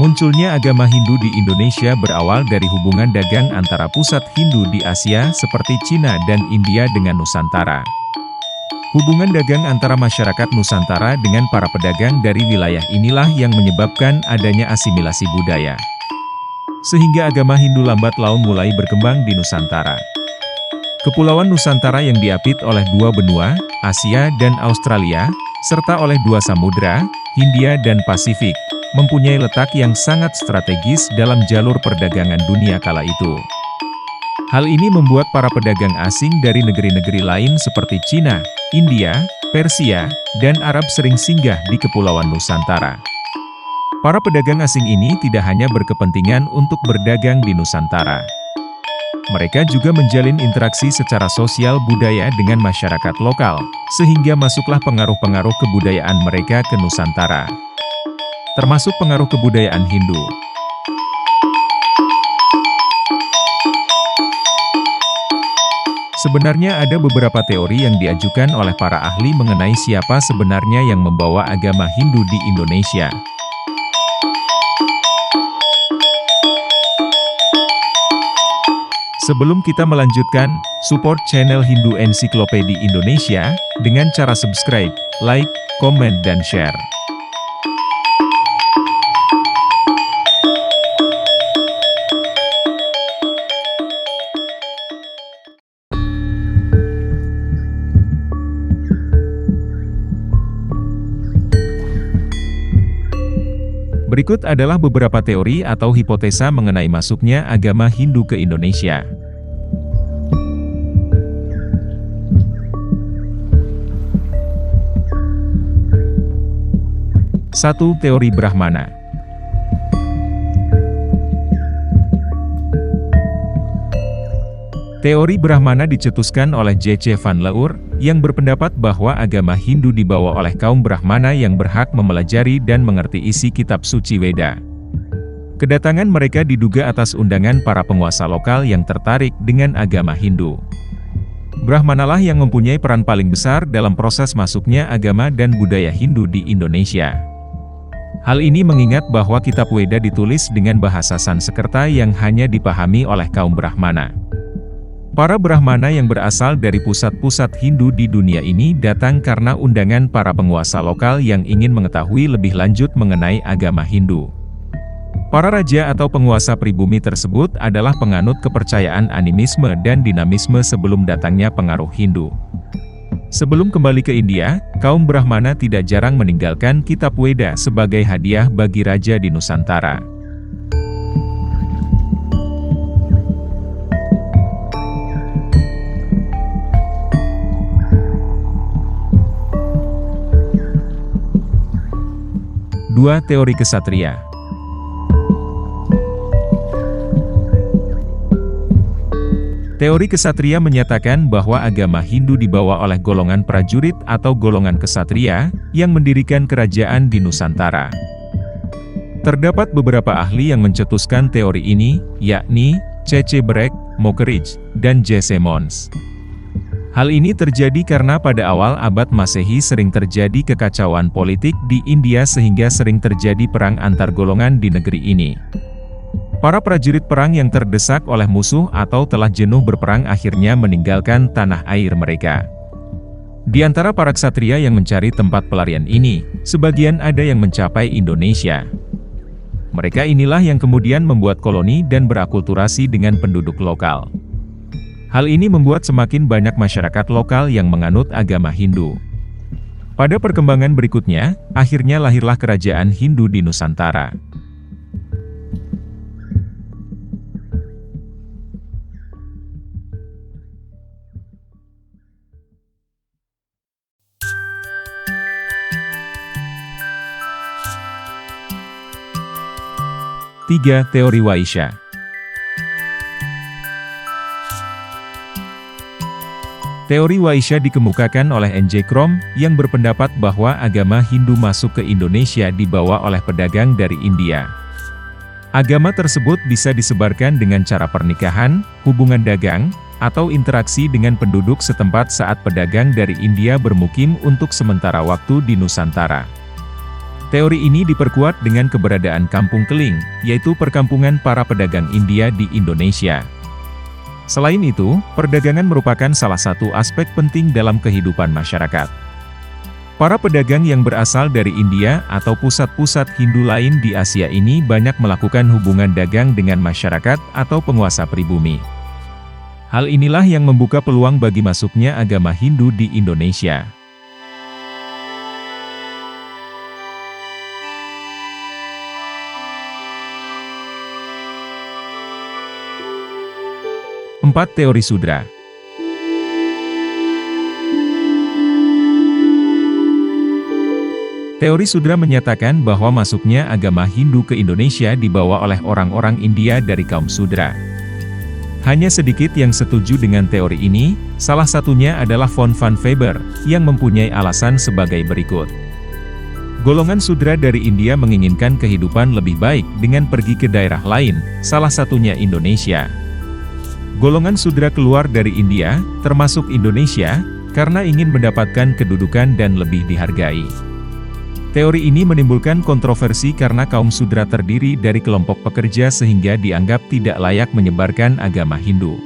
Munculnya agama Hindu di Indonesia berawal dari hubungan dagang antara pusat Hindu di Asia seperti Cina dan India dengan Nusantara. Hubungan dagang antara masyarakat Nusantara dengan para pedagang dari wilayah inilah yang menyebabkan adanya asimilasi budaya. Sehingga agama Hindu lambat laun mulai berkembang di Nusantara. Kepulauan Nusantara yang diapit oleh dua benua, Asia dan Australia, serta oleh dua samudra, Hindia dan Pasifik, mempunyai letak yang sangat strategis dalam jalur perdagangan dunia kala itu. Hal ini membuat para pedagang asing dari negeri-negeri lain seperti Cina, India, Persia, dan Arab sering singgah di Kepulauan Nusantara. Para pedagang asing ini tidak hanya berkepentingan untuk berdagang di Nusantara. Mereka juga menjalin interaksi secara sosial budaya dengan masyarakat lokal, sehingga masuklah pengaruh-pengaruh kebudayaan mereka ke Nusantara. Termasuk pengaruh kebudayaan Hindu. Sebenarnya ada beberapa teori yang diajukan oleh para ahli mengenai siapa sebenarnya yang membawa agama Hindu di Indonesia. Sebelum kita melanjutkan, support channel Hindu Encyclopedia Indonesia dengan cara subscribe, like, komen, dan share. Berikut adalah beberapa teori atau hipotesa mengenai masuknya agama Hindu ke Indonesia. 1. Teori Brahmana. Teori Brahmana dicetuskan oleh J.C. Van Leur, yang berpendapat bahwa agama Hindu dibawa oleh kaum Brahmana yang berhak mempelajari dan mengerti isi kitab suci Weda. Kedatangan mereka diduga atas undangan para penguasa lokal yang tertarik dengan agama Hindu. Brahmanalah yang mempunyai peran paling besar dalam proses masuknya agama dan budaya Hindu di Indonesia. Hal ini mengingat bahwa kitab Weda ditulis dengan bahasa Sanskerta yang hanya dipahami oleh kaum Brahmana. Para Brahmana yang berasal dari pusat-pusat Hindu di dunia ini datang karena undangan para penguasa lokal yang ingin mengetahui lebih lanjut mengenai agama Hindu. Para raja atau penguasa pribumi tersebut adalah penganut kepercayaan animisme dan dinamisme sebelum datangnya pengaruh Hindu. Sebelum kembali ke India, kaum Brahmana tidak jarang meninggalkan kitab Weda sebagai hadiah bagi raja di Nusantara. Dua. Teori Kesatria. Teori kesatria menyatakan bahwa agama Hindu dibawa oleh golongan prajurit atau golongan kesatria, yang mendirikan kerajaan di Nusantara. Terdapat beberapa ahli yang mencetuskan teori ini, yakni C.C. Breck, Mockridge, dan J.C. Mons. Hal ini terjadi karena pada awal abad Masehi sering terjadi kekacauan politik di India sehingga sering terjadi perang antar golongan di negeri ini. Para prajurit perang yang terdesak oleh musuh atau telah jenuh berperang akhirnya meninggalkan tanah air mereka. Di antara para ksatria yang mencari tempat pelarian ini, sebagian ada yang mencapai Indonesia. Mereka inilah yang kemudian membuat koloni dan berakulturasi dengan penduduk lokal. Hal ini membuat semakin banyak masyarakat lokal yang menganut agama Hindu. Pada perkembangan berikutnya, akhirnya lahirlah kerajaan Hindu di Nusantara. Tiga. Teori Waisya. Teori Waisya dikemukakan oleh N.J. Krom, yang berpendapat bahwa agama Hindu masuk ke Indonesia dibawa oleh pedagang dari India. Agama tersebut bisa disebarkan dengan cara pernikahan, hubungan dagang, atau interaksi dengan penduduk setempat saat pedagang dari India bermukim untuk sementara waktu di Nusantara. Teori ini diperkuat dengan keberadaan Kampung Keling, yaitu perkampungan para pedagang India di Indonesia. Selain itu, perdagangan merupakan salah satu aspek penting dalam kehidupan masyarakat. Para pedagang yang berasal dari India atau pusat-pusat Hindu lain di Asia ini banyak melakukan hubungan dagang dengan masyarakat atau penguasa pribumi. Hal inilah yang membuka peluang bagi masuknya agama Hindu di Indonesia. Empat Teori Sudra. Teori Sudra menyatakan bahwa masuknya agama Hindu ke Indonesia dibawa oleh orang-orang India dari kaum Sudra. Hanya sedikit yang setuju dengan teori ini, salah satunya adalah von van Weber, yang mempunyai alasan sebagai berikut. Golongan Sudra dari India menginginkan kehidupan lebih baik dengan pergi ke daerah lain, salah satunya Indonesia. Golongan Sudra keluar dari India, termasuk Indonesia, karena ingin mendapatkan kedudukan dan lebih dihargai. Teori ini menimbulkan kontroversi karena kaum Sudra terdiri dari kelompok pekerja sehingga dianggap tidak layak menyebarkan agama Hindu.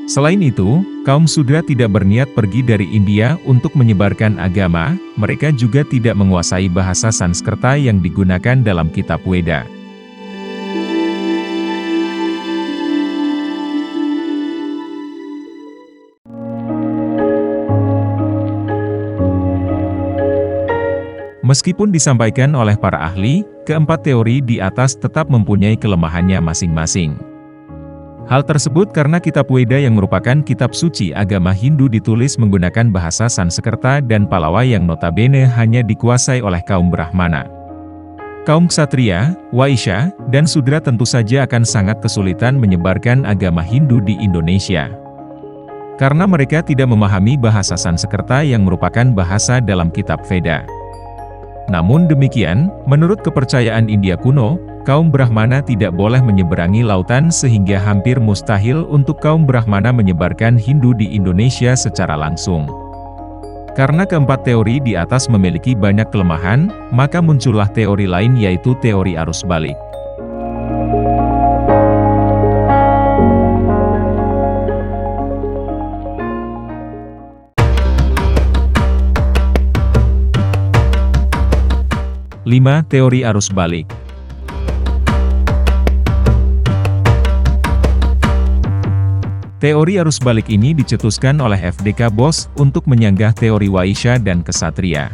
Selain itu, kaum Sudra tidak berniat pergi dari India untuk menyebarkan agama, mereka juga tidak menguasai bahasa Sanskerta yang digunakan dalam kitab Weda. Meskipun disampaikan oleh para ahli, keempat teori di atas tetap mempunyai kelemahannya masing-masing. Hal tersebut karena kitab Weda yang merupakan kitab suci agama Hindu ditulis menggunakan bahasa Sanskerta dan Pallava yang notabene hanya dikuasai oleh kaum Brahmana. Kaum Ksatria, Waisya, dan Sudra tentu saja akan sangat kesulitan menyebarkan agama Hindu di Indonesia. Karena mereka tidak memahami bahasa Sanskerta yang merupakan bahasa dalam kitab Veda. Namun demikian, menurut kepercayaan India kuno, kaum Brahmana tidak boleh menyeberangi lautan sehingga hampir mustahil untuk kaum Brahmana menyebarkan Hindu di Indonesia secara langsung. Karena keempat teori di atas memiliki banyak kelemahan, maka muncullah teori lain yaitu teori arus balik. Lima Teori arus balik. Teori arus balik ini dicetuskan oleh F.D.K. Bose untuk menyanggah teori Waisya dan Ksatria.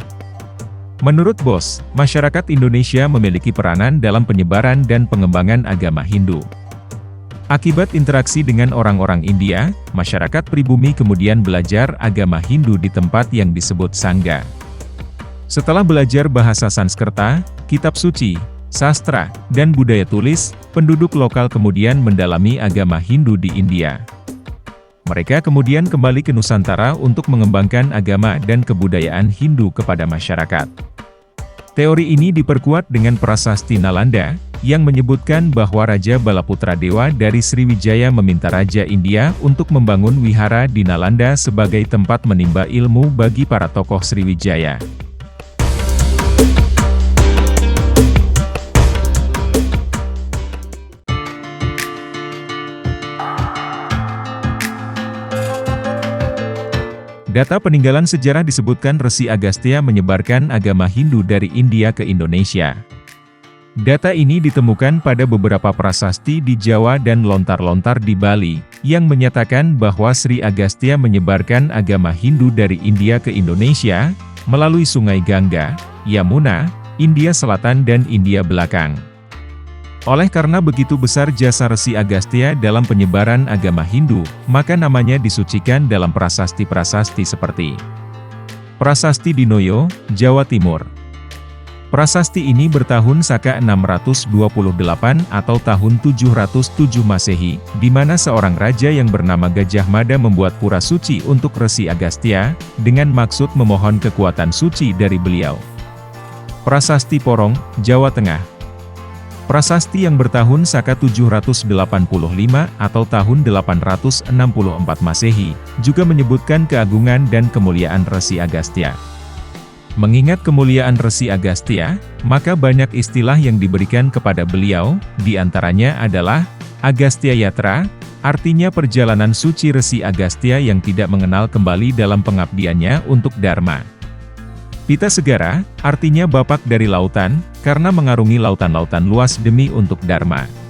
Menurut Bose, masyarakat Indonesia memiliki peranan dalam penyebaran dan pengembangan agama Hindu. Akibat interaksi dengan orang-orang India, masyarakat pribumi kemudian belajar agama Hindu di tempat yang disebut Sangga. Setelah belajar bahasa Sanskerta, kitab suci, sastra, dan budaya tulis, penduduk lokal kemudian mendalami agama Hindu di India. Mereka kemudian kembali ke Nusantara untuk mengembangkan agama dan kebudayaan Hindu kepada masyarakat. Teori ini diperkuat dengan prasasti Nalanda, yang menyebutkan bahwa Raja Balaputra Dewa dari Sriwijaya meminta Raja India untuk membangun wihara di Nalanda sebagai tempat menimba ilmu bagi para tokoh Sriwijaya. Data peninggalan sejarah disebutkan Resi Agastya menyebarkan agama Hindu dari India ke Indonesia. Data ini ditemukan pada beberapa prasasti di Jawa dan lontar-lontar di Bali, yang menyatakan bahwa Sri Agastya menyebarkan agama Hindu dari India ke Indonesia, melalui Sungai Gangga, Yamuna, India Selatan dan India Belakang. Oleh karena begitu besar jasa Resi Agastya dalam penyebaran agama Hindu, maka namanya disucikan dalam prasasti-prasasti seperti Prasasti Dinoyo, Jawa Timur. Prasasti ini bertahun Saka 628 atau tahun 707 Masehi, di mana seorang raja yang bernama Gajah Mada membuat pura suci untuk Resi Agastya, dengan maksud memohon kekuatan suci dari beliau. Prasasti Porong, Jawa Tengah. Prasasti yang bertahun Saka 785 atau tahun 864 Masehi, juga menyebutkan keagungan dan kemuliaan Resi Agastya. Mengingat kemuliaan Resi Agastya, maka banyak istilah yang diberikan kepada beliau, di antaranya adalah Agastya Yatra, artinya perjalanan suci Resi Agastya yang tidak mengenal kembali dalam pengabdiannya untuk Dharma. Pita Segara, artinya bapak dari lautan, karena mengarungi lautan-lautan luas demi untuk Dharma.